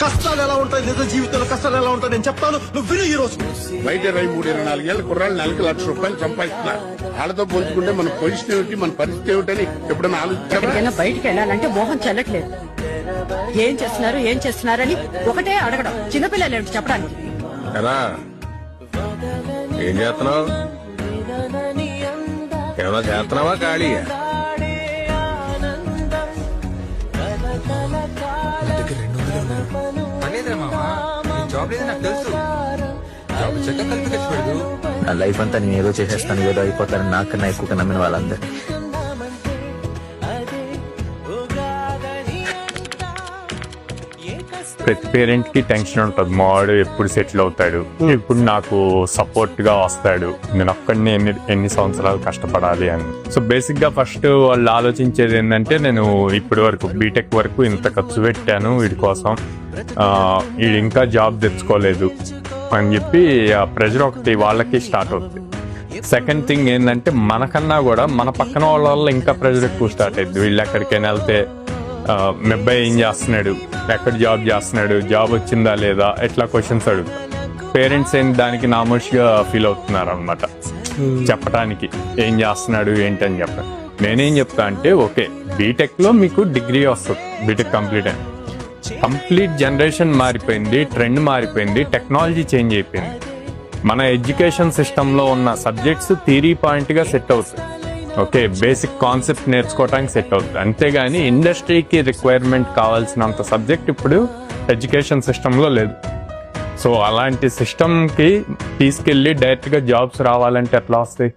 కష్టాలు ఎలా ఉంటాయి, నిజ జీవితంలో కష్టాలు ఎలా ఉంటాయి నేను చెప్తాను, నువ్వు విను. ఈ రోజు బయట 23-24 ఏళ్ళ కుర్రాళ్ళు నెలకి ₹1,00,000 సంపాదిస్తున్నారు. వాళ్ళతో పోల్చుకుంటే మన పొజిషన్ ఏమిటి, మన పరిస్థితి ఏమిటని ఎప్పుడైనా ఆలోచించారా? బయటికి వెళ్ళాలంటే మోహం చెల్లట్లేదు. ఏం చేస్తున్నారని ఒకటే అడగడం. చిన్నపిల్లలు ఏమిటి చెప్పడానికి? ఏం చేస్తున్నావు? ఏమన్నా చేస్తున్నావా ఖాళీ? నా లైఫ్ అంతా నేను ఏదో చేసేస్తాను, ఏదో అయిపోతాను నాకన్నా ఎక్కువ నమ్మిన వాళ్ళందరూ. ప్రతి పేరెంట్ కి టెన్షన్ ఉంటుంది, మావాడు ఎప్పుడు సెటిల్ అవుతాడు, ఎప్పుడు నాకు సపోర్ట్ గా వస్తాడు, నేను ఒక్కడిని ఎన్ని సంవత్సరాలు కష్టపడాలి అని. సో బేసిక్ గా ఫస్ట్ వాళ్ళు ఆలోచించేది ఏంటంటే, నేను ఇప్పటి వరకు బీటెక్ వరకు ఇంత ఖర్చు పెట్టాను వీడి కోసం, వీడు ఇంకా జాబ్ తెచ్చుకోలేదు అని చెప్పి ఆ ప్రెజర్ ఒకటి వాళ్ళకి స్టార్ట్ అవుతుంది. సెకండ్ థింగ్ ఏంటంటే, మనకన్నా కూడా మన పక్కన వాళ్ళ వల్ల ఇంకా ప్రెజర్ ఎక్కువ స్టార్ట్ అయింది. వీళ్ళు ఎక్కడికైనా వెళ్తే మీ అబ్బాయి ఏం చేస్తున్నాడు, ఎక్కడ జాబ్ చేస్తున్నాడు, జాబ్ వచ్చిందా లేదా, ఎట్లా క్వశ్చన్స్ అడుగుతారు. పేరెంట్స్ ఏం దానికి నామోషిగా ఫీల్ అవుతున్నారు అనమాట చెప్పడానికి, ఏం చేస్తున్నాడు ఏంటని చెప్పాను. నేనేం చెప్తా అంటే, ఓకే బీటెక్ లో మీకు డిగ్రీ వస్తుంది, బీటెక్ కంప్లీట్ జనరేషన్ మారిపోయింది, ట్రెండ్ మారిపోయింది, టెక్నాలజీ చేంజ్ అయిపోయింది. మన ఎడ్యుకేషన్ సిస్టంలో ఉన్న సబ్జెక్ట్స్ థియరీ పాయింట్గా సెట్ అవుతాయి. ఓకే బేసిక్ కాన్సెప్ట్ నేర్చుకోవడానికి సెట్ అవుతుంది. అంతేగాని ఇండస్ట్రీకి రిక్వైర్మెంట్ కావాల్సినంత సబ్జెక్ట్ ఇప్పుడు ఎడ్యుకేషన్ సిస్టంలో లేదు. సో అలాంటి సిస్టమ్కి తీసుకెళ్ళి డైరెక్ట్గా జాబ్స్ రావాలంటే ఎట్లా వస్తాయి?